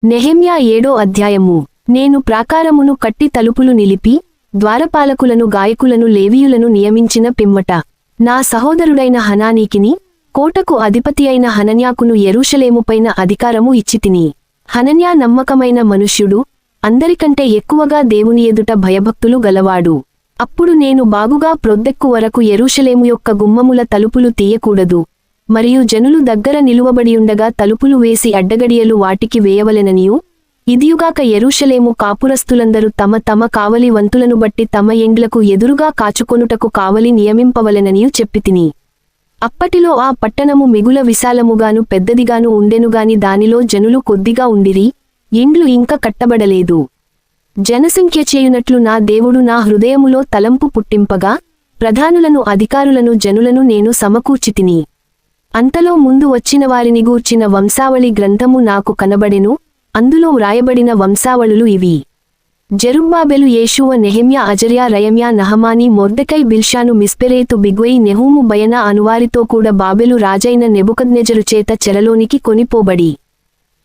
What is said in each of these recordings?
నెహెమ్యా 7వ అధ్యాయము. నేను ప్రాకారమును కట్టి తలుపులు నిలిపి, ద్వారపాలకులను గాయకులను లేవీయులను నియమించిన పిమ్మట, నా సహోదరుడైన హనానీకిని, కోటకు అధిపతియైన హనన్యాకును యెరూషలేముపైన అధికారము ఇచ్చితిని. హనన్యా నమ్మకమైన మనుష్యుడు, అందరికంటే ఎక్కువగా దేవుని ఎదుట భయభక్తులు గలవాడు. అప్పుడు నేను బాగుగా ప్రొద్దెక్కు వరకు యెరూషలేము యొక్క గుమ్మముల తలుపులు తీయకూడదు, మరియు జనులు దగ్గర నిలువబడియుండగా తలుపులు వేసి అడ్డగడియలు వాటికి వేయవలెననియూ, ఇదియుగాక యెరూషలేము కాపురస్తులందరూ తమ తమ కావలి వంతులను బట్టి తమ ఎండ్లకు ఎదురుగా కాచుకొనుటకు కావలి నియమింపవలెననియూ చెప్పితిని. అప్పటిలో ఆ పట్టణము మిగుల విశాలముగాను పెద్దదిగాను ఉండెనుగాని దానిలో జనులు కొద్దిగా ఉండిరి, ఇండ్లు ఇంక కట్టబడలేదు. జనసంఖ్య చేయునట్లు నా దేవుడు నా హృదయములో తలంపు పుట్టింపగా, ప్రధానులను అధికారులను జనులను నేను సమకూర్చితిని. అంతలో ముందు వచ్చిన వారిని గూర్చిన వంశావళి గ్రంథము నాకు కనబడెను, అందులో వ్రాయబడిన వంశావళులు ఇవి: జెరుబ్బాబెలు, యేషూవ, నెహెమ్యా, అజర్యా, రయమ్యా, నహమాని, మొర్దెకై, బిల్షాను, మిస్పెరేతు, బిగ్వయి, నెహూము, బయనా అనువారితో కూడా బాబెలు రాజైన నెబుకద్నెజరు చేత చెరలోనికి కొనిపోబడి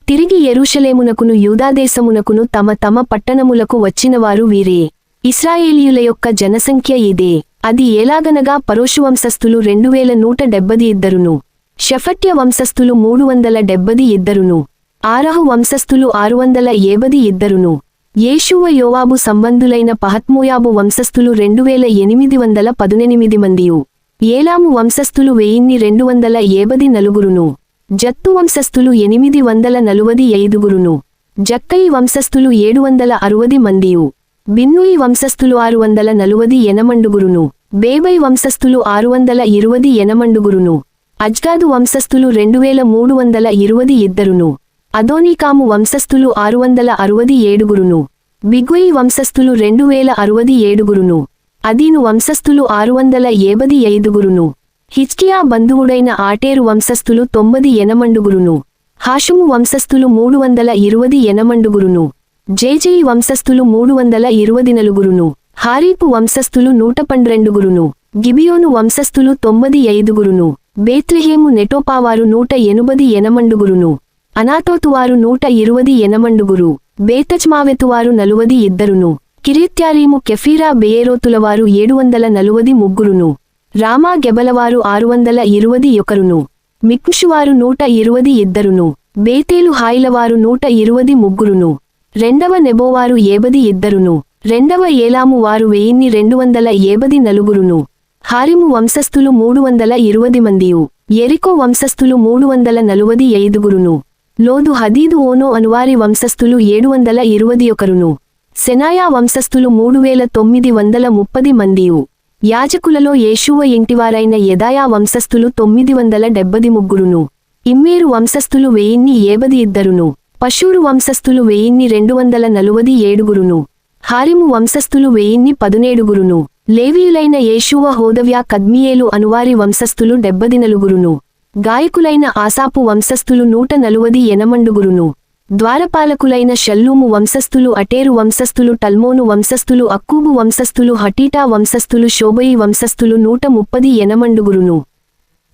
తిరిగి యెరూషలేమునకును యూదాదేశమునకును తమ తమ పట్టణములకు వచ్చినవారు వీరే. ఇశ్రాయేలీయుల యొక్క జనసంఖ్య ఇదే. అది ఎలాగనగా పరోషు వంశస్థులు 2172, షెఫట్య వంశస్థులు 372, ఆరహు వంశస్థులు 672, యేషూవ యోవాబు సంబంధులైన పహత్మోయాబు వంశస్థులు 2818 మందియు, ఏలాము వంశస్థులు 1254, జత్తు వంశస్థులు 845, జక్కయి వంశస్థులు 760 మందియు, బిన్నూయి వంశస్థులు 648, బేబై వంశస్థులు 620, అజ్గాదు వంశస్థులు 2322, అదోనీకాము వంశస్థులు 667, బిగ్వయి వంశస్థులు 2067, అదీను వంశస్థులు 675, హిజ్కియా బంధువుడైన ఆటేరు వంశస్థులు 90, హాషుము వంశస్థులు 320, జేజయి వంశస్థులు 324, హారీపు వంశస్థులు 112, గిబియోను వంశస్థులు 95, బేత్లెహేము నెటోపావారు 180, అనాతోతువారు 120, బేతచ్మావెతువారు 42, కిర్యత్యారీము, కెఫీరా, బెయేరోతులవారు 743, రామా గెబలవారు 621, మిక్ముషువారు 122, బేతేలు హాయిలవారు 123, రెండవ నెబోవారు 72, రెండవ ఏలాము వారు 1274, హారిము వంశస్థులు 320 మందియు, యెరికో వంశస్థులు 345, లోదు, హదీదు, ఓనో అనువారి వంశస్థులు 721, సెనాయా వంశస్థులు 3930 మందియు, యాజకులలో యేషూవ ఇంటివారైన యెదాయా వంశస్థులు 973, ఇమ్మేరు వంశస్థులు 1072, పషూరు వంశస్థులు 1247, హారిము వంశస్థులు 1017, లేవీయులైన యేషూవ, హోదవ్యా, కద్మియేలు అనువారి వంశస్థులు 74, గాయకులైన ఆసాపు వంశస్థులు 148, ద్వారపాలకులైన షల్లూము వంశస్థులు, అటేరు వంశస్థులు, టల్మోను వంశస్థులు, అక్కూబు వంశస్థులు, హటీటా వంశస్థులు, షోబయి వంశస్థులు 130,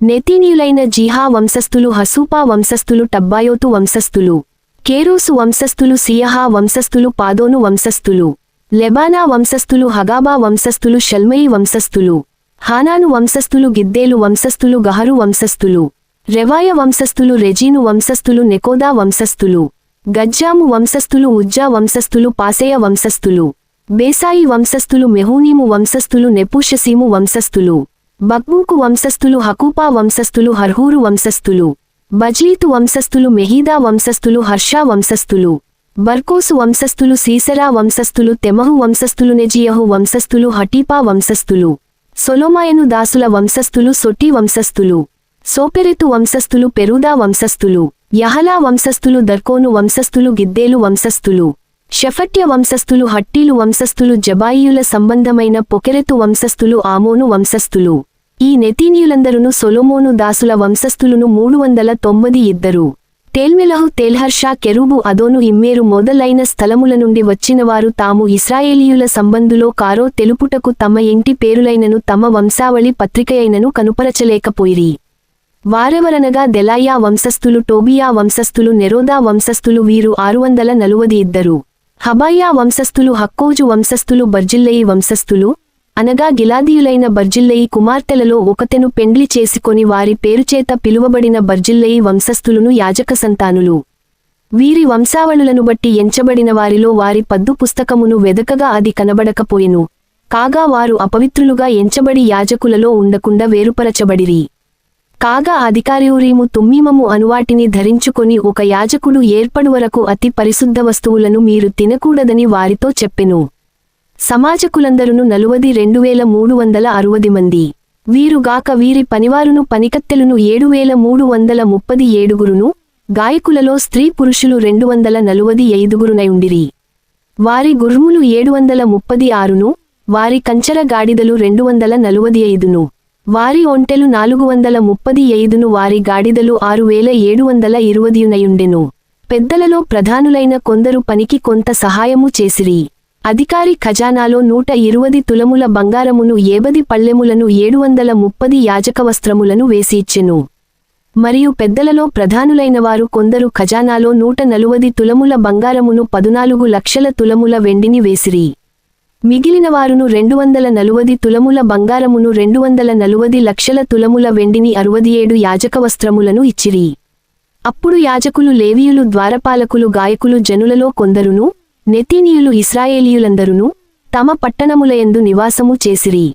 నెతీనీయులైన జీహా వంశస్థులు, హసూపా వంశస్థులు, టబ్బాయోతు వంశస్థులు, కేరోసు వంశస్థులు, సియహా వంశస్థులు, పాదోను వంశస్థులు, లెబానా వంశస్థులు, హగాబా వంశస్థులు, షల్మయి వంశస్థులు, హానాను వంశస్థులు, గిద్దేలు వంశస్థులు, గహరు వంశస్థులు, రెవాయ వంశస్థులు, రెజీను వంశస్థులు, నెకోదా వంశస్థులు, గజ్జాము వంశస్థులు, ఉజ్జా వంశస్థులు, పాసేయ వంశస్థులు, బేసాయి వంశస్థులు, మెహూనీము వంశస్థులు, నెపూషసీము వంశస్థులు, బక్బూకు వంశస్థులు, హకూపా వంశస్థులు, హర్హూరు వంశస్థులు, బజ్లీతు వంశస్థులు, మెహీదా వంశస్థులు, హర్షా వంశస్థులు, బర్కోసు వంశస్థులు, సీసెరా వంశస్థులు, తెమహు వంశస్థులు, నెజియహు వంశస్థులు, హటీపా వంశస్థులు, సొలొమాయను దాసుల వంశస్థులు, సొట్టి వంశస్థులు, సోపెరెతు వంశస్థులు, పెరూదా వంశస్థులు, యహలా వంశస్థులు, దర్కోను వంశస్థులు, గిద్దేలు వంశస్థులు, షెఫట్య వంశస్థులు, హట్టీలు వంశస్థులు, జబాయియుల సంబంధమైన పొకెరెతు వంశస్థులు, ఆమోను వంశస్థులు. ఈ నెతీనీయులందరును సొలొమోను దాసుల వంశస్థులును 392. తేల్మెలహు, తేల్హర్షా, కెరూబు, అదోను, ఇమ్మేరు మొదలైన స్థలముల నుండి వచ్చినవారు తాము ఇశ్రాయేలీయుల సంబంధులో కారో తెలుపుటకు తమ ఇంటి పేరులైనను తమ వంశావళి పత్రికయైనను కనుపరచలేకపోయిరి. వారెవరనగా దెలాయా వంశస్థులు, టోబియా వంశస్థులు, నెరోదా వంశస్థులు, వీరు 642. హబాయా వంశస్థులు, హక్కోజు వంశస్థులు, బర్జిల్లయి వంశస్థులు, అనగా గిలాదీయులైన బర్జిల్లయి కుమార్తెలలో ఒకతెను పెండ్లి చేసుకొని వారి పేరుచేత పిలువబడిన బర్జిల్లయి వంశస్థులును యాజక సంతానులు. వీరి వంశావళులను బట్టి ఎంచబడిన వారిలో వారి పద్దు పుస్తకమును వెదకగా అది కనబడకపోయెను. కాగా వారు అపవిత్రులుగా ఎంచబడి యాజకులలో ఉండకుండా వేరుపరచబడిరి. కాగా అధికారియురీము తుమ్మీమము అనువాటిని ధరించుకొని ఒక యాజకుడు ఏర్పడువరకు అతి పరిశుద్ధ వస్తువులను మీరు తినకూడదని వారితో చెప్పెను. సమాజకులందరును 42,360 మంది. వీరుగాక వీరి పనివారును పనికత్తెలును 7,337. గాయకులలో స్త్రీ పురుషులు 245 వారి గుర్రములు 736. వారి కంచర గాడిదలు 245. వారి ఒంటెలు 435. వారి గాడిదలు 6,720. పెద్దలలో ప్రధానులైన కొందరు పనికి కొంత సహాయము చేసిరి. అధికారి ఖజానాలో 120 తులముల బంగారమును 80 పళ్ళెములను 730 యాజకవస్త్రములను వేసి ఇచ్చెను. మరియు పెద్దలలో ప్రధానులైనవారు కొందరు ఖజానాలో 140 తులముల బంగారమును 14 లక్షల తులముల వెండిని వేసిరి. మిగిలినవారును 240 తులముల బంగారమును 240 లక్షల తులముల వెండిని 67 యాజకవస్త్రములను ఇచ్చిరి. అప్పుడు యాజకులు, లేవీయులు, ద్వారపాలకులు, గాయకులు, జనులలో కొందరును, నెతీనీయులు, ఇశ్రాయేలీయులందరును తమ పట్టణములయందు నివాసము చేసిరి.